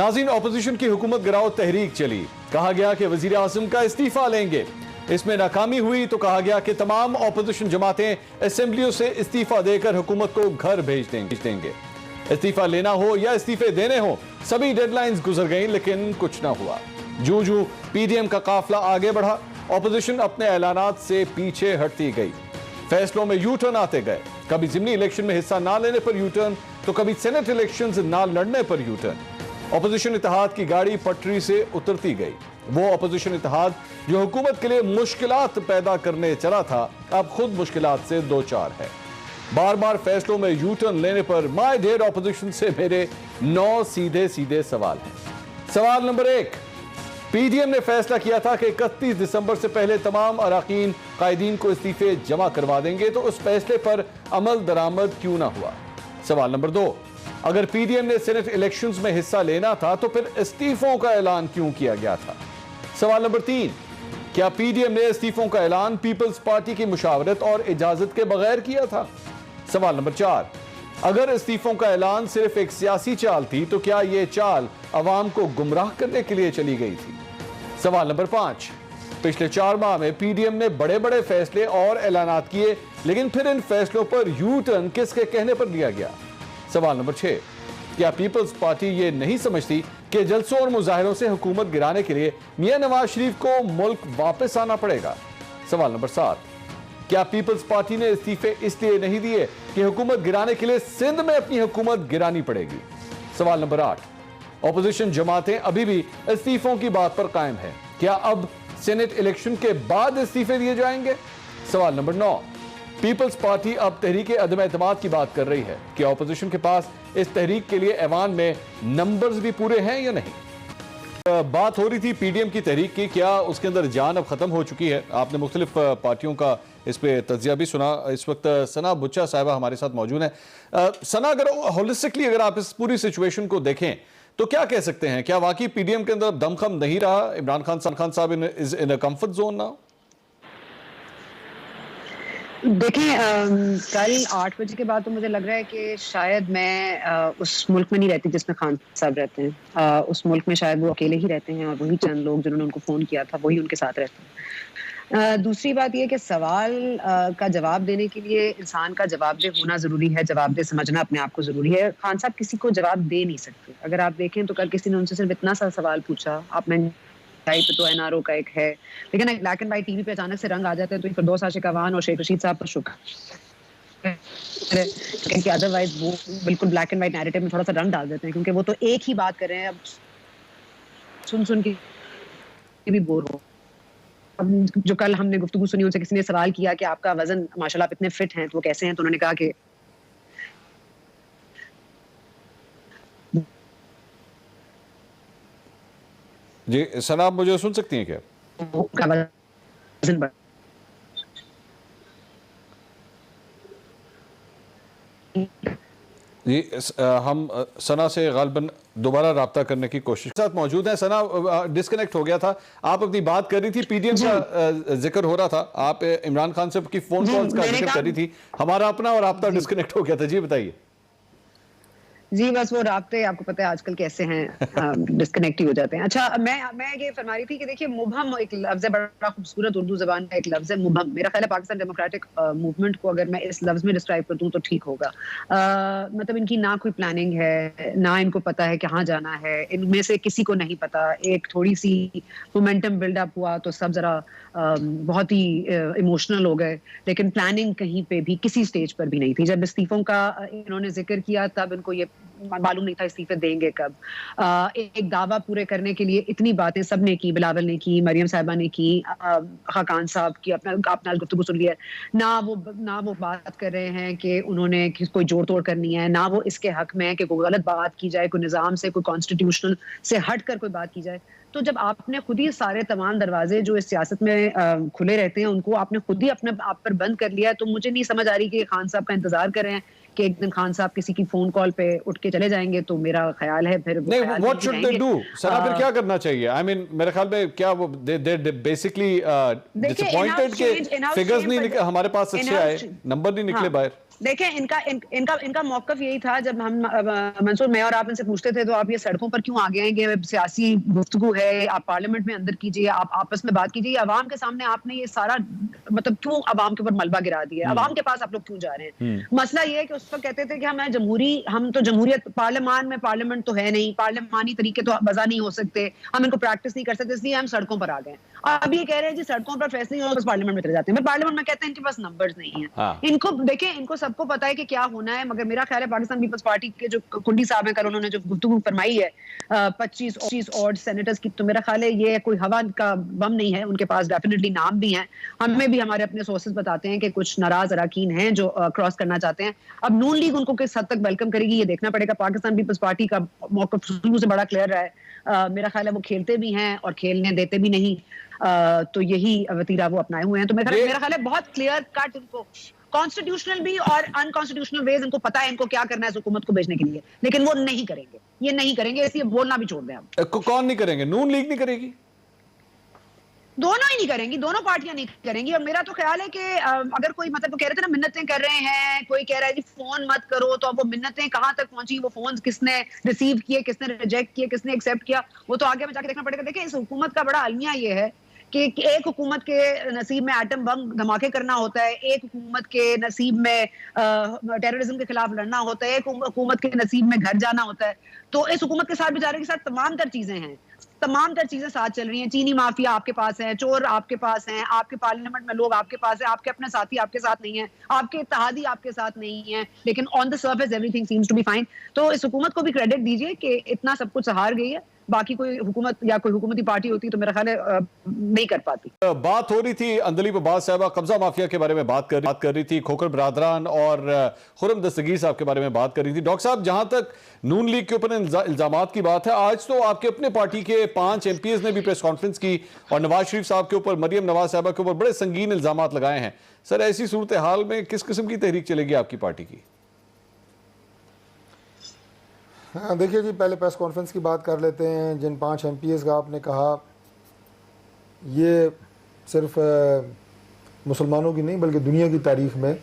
नाज़रीन, ऑपोजिशन की हुकूमत गिराओ तहरीक चली। कहा गया कि वजीर आज़म का इस्तीफा लेंगे। इसमें नाकामी हुई तो कहा गया कि तमाम ऑपोजिशन जमातें असेंबलियों से इस्तीफा देकर हुकूमत को घर भेज देंगे। इस्तीफा लेना हो या इस्तीफे देने हो, सभी डेडलाइंस गुजर गई, लेकिन कुछ ना हुआ। जूं जूं पीडीएम का काफिला आगे बढ़ा, ऑपोजिशन अपने ऐलानात से पीछे हटती गई। फैसलों में यू टर्न आते गए। कभी जिमनी इलेक्शन में हिस्सा ना लेने पर यू टर्न, तो कभी सेनेट इलेक्शंस ना लड़ने पर यू टर्न। ऑपोजिशन इत्तेहाद की गाड़ी पटरी से उतरती गई। वो ऑपोजिशन इत्तेहाद जो हुकूमत के लिए मुश्किलात पैदा करने चला था, अब खुद मुश्किलात से दो चार है। बार बार फैसलों में यू टर्न लेने पर माय डियर ऑपोजिशन से मेरे 9 सीधे सीधे सवाल हैं। सवाल नंबर 1, पीडीएम ने फैसला किया था कि 31 दिसंबर से पहले तमाम अरकान कायदीन को इस्तीफे जमा करवा देंगे, तो उस फैसले पर अमल दरामद क्यों ना हुआ। सवाल नंबर 2, अगर पीडीएम ने सेनेट इलेक्शंस में हिस्सा लेना था तो फिर इस्तीफों का ऐलान क्यों किया गया था। सवाल नंबर 3, क्या पीडीएम ने इस्तीफों का ऐलान पीपल्स पार्टी की मुशावरत और इजाजत के बगैर किया था। सवाल नंबर 4, अगर इस्तीफों का ऐलान सिर्फ एक सियासी चाल थी तो क्या यह चाल अवाम को गुमराह करने के लिए चली गई थी। सवाल नंबर 5, पिछले 4 माह में पीडीएम ने बड़े बड़े फैसले और ऐलानात किए, लेकिन फिर इन फैसलों पर यू टर्न किसके कहने पर लिया गया। सवाल नंबर 6, क्या पीपल्स पार्टी ये नहीं समझती कि जलसों और मुजाहिरों से हुकूमत गिराने के लिए मियां नवाज शरीफ को मुल्क वापस आना पड़ेगा। सवाल नंबर 7, क्या पीपल्स पार्टी ने इस्तीफे इसलिए नहीं दिए कि हुकूमत गिराने के लिए सिंध में अपनी हुकूमत गिरानी पड़ेगी। सवाल नंबर 8, ऑपोजिशन जमातें अभी भी इस्तीफों की बात पर कायम है, क्या अब सेनेट इलेक्शन के बाद इस्तीफे दिए जाएंगे। सवाल नंबर 9, पीपल्स पार्टी अब तहरीक अदम एतमाद की बात कर रही है, कि ऑपोजिशन के पास इस तहरीक के लिए ऐवान में नंबर्स भी पूरे हैं या नहीं। बात हो रही थी पीडीएम की तहरीक की, क्या उसके अंदर जान अब खत्म हो चुकी है। आपने मुख्तलिफ पार्टियों का इस पे तज्जिया भी सुना। इस वक्त सना बुच्चा साहिबा हमारे साथ मौजूद है। सना, अगर होलिस्टिकली अगर आप इस पूरी सिचुएशन को देखें तो क्या कह सकते हैं, क्या वाकई पीडीएम के अंदर दमखम नहीं रहा। इमरान खान साहब is in a comfort zone now. देखें, कल 8 बजे के बाद तो मुझे लग रहा है कि शायद मैं उस मुल्क में नहीं रहती जिसमें खान साहब रहते हैं। उस मुल्क में शायद वो अकेले ही रहते हैं और वही चंद लोग जिन्होंने उनको फ़ोन किया था वही उनके साथ रहते हैं। दूसरी बात यह कि सवाल का जवाब देने के लिए इंसान का जवाबदेह होना ज़रूरी है, जवाबदेह समझना अपने आप को ज़रूरी है। खान साहब किसी को जवाब दे नहीं सकते। अगर आप देखें तो कल किसी ने उनसे सिर्फ इतना सा सवाल पूछा, आप पे तो एनआरओ का एक है, लेकिन एक ब्लैक एंड व्हाइट टीवी पे अचानक से रंग आ जाते हैं, तो फिरदौस आशिक अवान और शेख रशीद साहब पर शुक्र, क्योंकि अदरवाइज वो बिल्कुल ब्लैक एंड व्हाइट नैरेटिव में थोड़ा सा रंग डाल देते हैं, क्योंकि वो तो एक ही बात कर रहे हैं। अब सुन के भी बोर हो। अब जो कल हमने गुफ्तगू सुनी, उनसे किसी ने सवाल किया कि आपका वजन माशाल्लाह आप इतने फिट हैं, तो वो कैसे हैं, तो उन्होंने कहा कि जी सना, आप मुझे सुन सकती हैं क्या। जी हम सना से गालिबन दोबारा राब्ता करने की कोशिश साथ मौजूद है। सना, डिस्कनेक्ट हो गया था। आप अपनी बात कर रही थी, पीडीएम का जिक्र हो रहा था, आप इमरान खान साहब की फोन कॉल्स का जिक्र कर रही थी। हमारा अपना और राब्ता डिस्कनेक्ट हो गया था। जी बताइए। जी बस वो राब्ते आपको पता है आजकल कैसे हैं, डिस्कनेक्ट ही हो जाते हैं। अच्छा, मैं ये फरमा रही थी कि देखिए, मुबहम एक लफ्ज़ है, बड़ा खूबसूरत उर्दू ज़बान का एक लफ्ज़ है मुबहम। मेरा ख्याल है पाकिस्तान डेमोक्रेटिक मूवमेंट को अगर मैं इस लफ्ज़ में डिस्क्राइब कर दूं तो ठीक होगा। मतलब इनकी ना कोई प्लानिंग है, ना इनको पता है कहाँ जाना है। इनमें से किसी को नहीं पता। एक थोड़ी सी मोमेंटम बिल्डअप हुआ तो सब जरा बहुत ही इमोशनल हो गए, लेकिन प्लानिंग कहीं पे भी किसी स्टेज पर भी नहीं थी। जब इस्तीफों का इन्होंने जिक्र किया तब इनको ये मालूम नहीं था इस्तीफे देंगे कब। एक दावा पूरे करने के लिए इतनी बातें सबने की, बिलावल ने की, मरियम साहिबा ने की, खान साहब की अपना गुफ्तगू सुन लिया। ना वो बात कर रहे हैं कि उन्होंने कोई जोड़ तोड़ करनी है, ना वो इसके हक में है कि कोई गलत बात की जाए, कोई निज़ाम से, कोई कॉन्स्टिट्यूशनल से हट कर कोई बात की जाए। तो जब आपने खुद ही सारे तमाम दरवाजे जो इस सियासत में खुले रहते हैं उनको आपने खुद ही अपने आप पर बंद कर लिया, तो मुझे नहीं समझ आ रही कि खान साहब का इंतजार कर रहे हैं कि एक दिन खान साहब किसी की फोन कॉल पे उठ के चले जाएंगे। तो मेरा ख्याल है फिर नहीं, what should they do sir, फिर क्या करना चाहिए। आई मीन मेरे ख्याल में क्या वो दे बेसिकली डिसअपॉइंटेड के फिगर्स नहीं हमारे पास अच्छे आए, नंबर नहीं निकले बाहर। देखें इनका मौकफ यही था जब हम मंसूर मैं और आप इनसे पूछते थे तो आप ये सड़कों पर क्यों आ गए हैं कि सियासी गुफ्तगू है, आप पार्लियामेंट में अंदर कीजिए, आप आपस में बात कीजिए, अवाम के सामने आपने ये सारा मतलब क्यों अवाम के ऊपर मलबा गिरा दिया है, अवाम के पास आप लोग क्यों जा रहे हैं? मसला ये है कि उस वक्त कहते थे कि हम तो जमहूरियत पार्लियामेंट तो है नहीं, पार्लियामानी तरीके तो वजह नहीं हो सकते, हम इनको प्रैक्टिस नहीं कर सकते, इसलिए हम सड़कों पर आ गए। अब ये कह रहे हैं जी सड़कों पर फैसले नहीं हो बस पार्लियामेंट में चले जाते हैं। पार्लियामेंट में कहते हैं इनके पास नंबर्स नहीं है। इनको देखें, इनको सबको पता है कि क्या होना है, मगर मेरा ख्याल है पाकिस्तान पीपल्स पार्टी के जो कुंडी साहब हैं, कल उन्होंने जो गुफ्तगू फरमाई है 25 और सेनेटर्स की, तो मेरा ख्याल है ये कोई हवा का बम नहीं है, उनके पास डेफिनेटली नाम भी हैं। हमें भी हमारे अपने सोर्सेज बताते हैं कि कुछ नाराज अरकान हैं जो क्रॉस करना चाहते हैं। अब नून लीग उनको किस हद तक वेलकम करेगी ये देखना पड़ेगा। पाकिस्तान पीपल्स पार्टी का मौक़िफ़ शुरू से बड़ा क्लियर रहा है। मेरा ख्याल है वो खेलते भी हैं और खेलने देते भी नहीं, तो यही वतीरा वो अपनाए हुए हैं। तो मेरा ख्याल है बहुत क्लियर कट इनको कॉन्स्टिट्यूशनल भी और अनकॉन्स्टिट्यूशनल वेज इनको पता है इनको क्या करना है हुकूमत को भेजने के लिए, लेकिन वो नहीं करेंगे, ये नहीं करेंगे, इसलिए बोलना भी छोड़ दें। अब कौन नहीं करेंगे? नून लीग नहीं करेगी? दोनों ही नहीं करेंगी, दोनों पार्टियां नहीं करेंगी। और मेरा तो ख्याल है कि अगर कोई मतलब कह रहे थे ना मिन्नतें कर रहे हैं, कोई कह रहा है जी फोन मत करो, तो अब वो मिन्नतें कहां तक पहुंची, वो फोन किसने रिसीव किए, किसने रिजेक्ट किए, किसने एक्सेप्ट किया, वो तो आगे में जाके देखना पड़ेगा। देखिए इस हुकूमत का बड़ा अलमिया ये है कि एक हुकूमत के नसीब में एटम बम धमाके करना होता है, एक हुकूमत के नसीब में टेररिज्म के खिलाफ लड़ना होता है, एक हुकूमत के नसीब में घर जाना होता है। तो इस हुकूमत के साथ बेचारे के साथ तमाम तर चीजें हैं, तमाम तर चीजें साथ चल रही हैं। चीनी माफिया आपके पास है, चोर आपके पास हैं, आपके पार्लियामेंट में लोग आपके पास है, आपके अपने साथी आपके साथ नहीं है, आपके इत्तेहादी आपके साथ नहीं है, लेकिन on the surface everything seems to be fine. तो इस हुकूमत को भी क्रेडिट दीजिए कि इतना सब कुछ हार गई है। बाकी कोई हुकूमत या कोई हुकूमती पार्टी होती तो मेरा ख्याल है नहीं कर पाती। बात हो रही थी अंदलीब अब्बास साहबा कब्जा माफिया के बारे में बात कर रही थी, खोखर बरादरान और खुर्रम दस्तगीर साहब के बारे में बात कर रही थी। डॉक्टर साहब, जहां तक नून लीग के ऊपर इल्जामात की बात है, आज तो आपके अपने पार्टी के 5 MPs ने भी प्रेस कॉन्फ्रेंस की और नवाज शरीफ साहब के ऊपर, मरियम नवाज साहबा के ऊपर बड़े संगीन इल्जामात लगाए हैं। सर, ऐसी सूरत हाल में किस किस्म की तहरीक चलेगी आपकी पार्टी की? हाँ, देखिए जी, पहले प्रेस कॉन्फ्रेंस की बात कर लेते हैं। जिन 5 MPs का आपने कहा, ये सिर्फ मुसलमानों की नहीं बल्कि दुनिया की तारीख में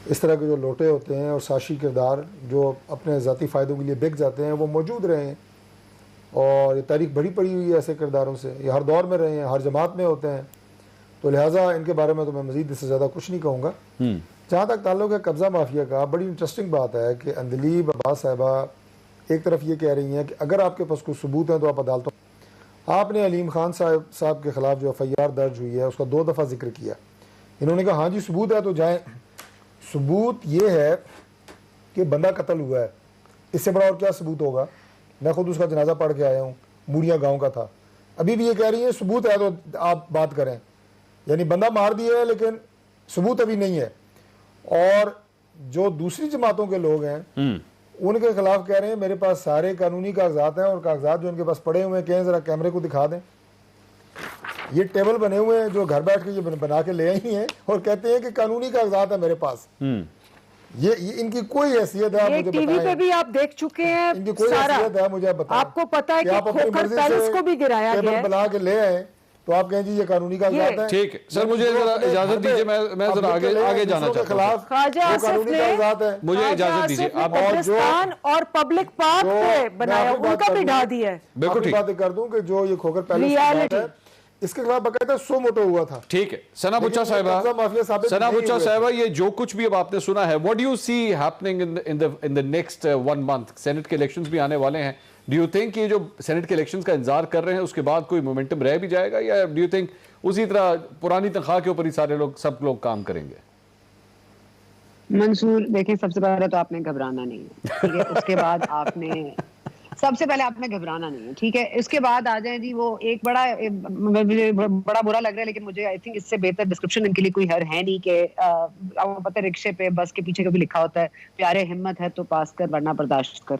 इस तरह के जो लोटे होते हैं और साशी किरदार जो अपने ज़ाती फ़ायदों के लिए बिक जाते हैं वो मौजूद रहे हैं, और ये तारीख बड़ी पड़ी हुई है ऐसे किरदारों से। ये हर दौर में रहे हैं, हर जमात में होते हैं, तो लिहाजा इनके बारे में तो मैं मज़ीद इससे ज़्यादा कुछ नहीं कहूँगा। जहाँ तक ताल्लुक़ है कब्ज़ा माफिया का, बड़ी इंटरेस्टिंग बात है कि अंदलीब अब्बास साहबा एक तरफ ये कह रही हैं कि अगर आपके पास कुछ सबूत हैं तो आप अदालतों, आपने अलीम खान साहब के ख़िलाफ़ जो FIR दर्ज हुई है उसका 2 दफ़ा जिक्र किया। इन्होंने कहा हाँ जी सबूत है तो जाएं। सबूत ये है कि बंदा कत्ल हुआ है, इससे बड़ा और क्या सबूत होगा? मैं खुद उसका जनाजा पढ़ के आया हूँ, मूड़िया गांव का था। अभी भी ये कह रही है सबूत है तो आप बात करें, यानी बंदा मार दिया है लेकिन सबूत अभी नहीं है। और जो दूसरी जमातों के लोग हैं उनके खिलाफ कह रहे हैं मेरे पास सारे कानूनी कागजात हैं, और कागजात जो उनके पास पड़े हुए हैं, कहें ज़रा कैमरे को दिखा दें। ये टेबल बने हुए हैं जो घर बैठ के ये बना के ले आई हैं और कहते हैं कि कानूनी कागजात है मेरे पास। ये इनकी कोई हैसियत है? ये टीवी पे भी आप देख चुके हैं, इनकी कोई हैसियत है? मुझे बताएं। आपको पता है कि खोखर पैलेस को भी गिराया गया है, बना के ले आए तो आप कहें जी ये कानूनी कागजात है? ठीक है सर, मुझे इजाजत दीजिए, मैं जरा आगे जाना चाहता हूं। ख्वाजा आसिफ ने मुझे इजाजत दीजिए। आप कब्रिस्तान और पब्लिक पार्क पे बनाया, उनका भी ढा दिया है। बिल्कुल ठीक बात कर दूं कि जो ये खोखर पैलेस इसके खिलाफ बकायदा 100 मोटो हुआ था। ठीक है सना बुच्चा साहिबा, ये जो कुछ भी अब आपने सुना है, what do you see happening in the next 1 month? Senate के इलेक्शंस भी आने वाले हैं। डू यू थिंक ये जो सेनेट के इलेक्शंस का इंतजार कर रहे हैं उसके बाद कोई मोमेंटम रह भी जाएगा, या डू यू थिंक उसी तरह पुरानी तनख्वाह के ऊपर ही सारे लोग सब लोग काम करेंगे? मंसूर, देखिए सबसे पहले तो आपने घबराना नहीं है, ठीक है? उसके बाद आपने सबसे पहले आपने घबराना नहीं है, ठीक है? इसके बाद आ जाए जी वो एक मुझे बड़ा बुरा लग रहा है, लेकिन मुझे आई थिंक इससे बेहतर डिस्क्रिप्शन इनके लिए कोई है नहीं कि आपको पता है रिक्शे पे बस के पीछे कभी लिखा होता है प्यारे हिम्मत है तो पास कर वरना बर्दाश्त कर।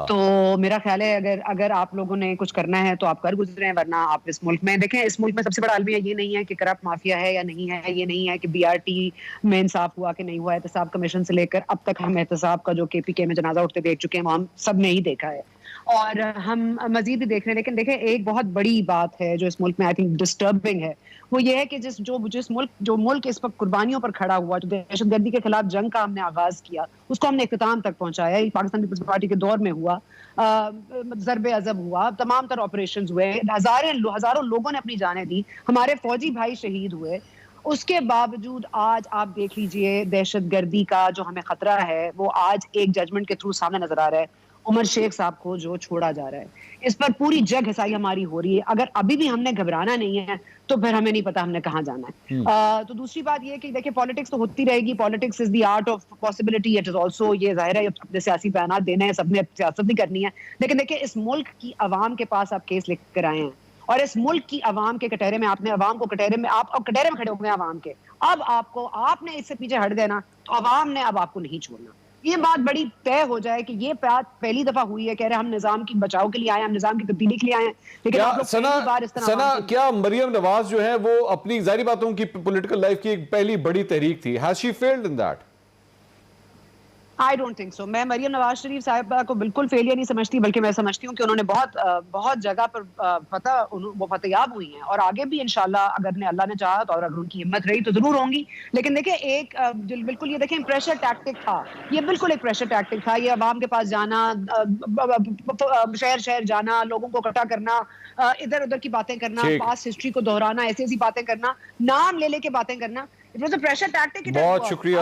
तो मेरा ख्याल है अगर आप लोगों ने कुछ करना है तो आप कर गुजरे हैं, वरना आप इस मुल्क में देखें, इस मुल्क में सबसे बड़ा अलमिया ये नहीं है कि करप्ट माफिया है या नहीं है, ये नहीं है कि BRT में इंसाफ हुआ कि नहीं हुआ। एहतसाब कमीशन से लेकर अब तक हम एहतसाब का जो KPK में जनाजा उठते देख चुके हैं वो हम सब ने ही देखा है। और हम मजीद भी देख रहे हैं। लेकिन देखें, एक बहुत बड़ी बात है जो इस मुल्क में आई थिंक डिस्टर्बिंग है, वो ये है कि जिस मुल्क इस वक्त कुर्बानियों पर खड़ा हुआ, जो दहशतगर्दी के खिलाफ जंग का हमने आगाज किया, उसको हमने इख्तिताम तक पहुंचाया। पाकिस्तान पीपल्स पार्टी के दौर में हुआ, ज़रबे अज़ब हुआ, तमाम तरह ऑपरेशंस हुए, हजारों लोगों ने अपनी जानें दी, हमारे फौजी भाई शहीद हुए। उसके बावजूद आज आप देख लीजिए, दहशतगर्दी का जो हमें खतरा है वो आज एक जजमेंट के थ्रू सामने नजर आ रहा है, उमर शेख साहब को जो छोड़ा जा रहा है। इस पर पूरी जग हिसाई हमारी हो रही है। अगर अभी भी हमने घबराना नहीं है तो फिर हमें नहीं पता हमने कहाँ जाना है। तो दूसरी बात ये कि देखिए, पॉलिटिक्स तो होती रहेगी, politics is the art of possibility, it is also, ये जाहिर है अपने सियासी बयान देने हैं, सबने सियासत भी करनी है। लेकिन देखिए, इस मुल्क की आवाम के पास आप केस लेकर आए हैं और इस मुल्क की आवाम के कटहरे में आपने आवाम को कटहरे में आप कटहरे में खड़े हो गए आवाम के। अब आपने इससे पीछे हट गए ना, तो आवाम ने अब आपको नहीं छोड़ना। ये बात बड़ी तय हो जाए कि ये बात पहली दफा हुई है, कह रहे हैं हम निजाम की बचाव के लिए आए, हम निजाम की तब्दीली के लिए आए हैं, लेकिन आप लोग पहली बार इस तरह क्या मरियम नवाज जो है वो अपनी जाहिर बातों की पॉलिटिकल लाइफ की एक पहली बड़ी तहरीक थी, has she failed in that? I don't think so. मैं मरियम नवाज शरीफ साहिबा को बिल्कुल फेलियर नहीं समझती, बल्कि मैं समझती हूँ कि उन्होंने बहुत जगह पर वो फतेयाब हुई हैं और आगे भी इंशाल्लाह अगर अल्लाह ने चाहा तो, और अगर उनकी हिम्मत रही तो जरूर होंगी। लेकिन देखिए, बिल्कुल ये देखें, प्रेशर टैक्टिक था, ये बिल्कुल एक प्रेशर टैक्टिक था। ये अवाम के पास जाना, शहर शहर जाना, लोगों को इकट्ठा करना, इधर उधर की बातें करना, पास हिस्ट्री को दोहराना, ऐसी ऐसी बातें करना, नाम ले लेके बातें करना, it was a pressure tactic. बहुत शुक्रिया।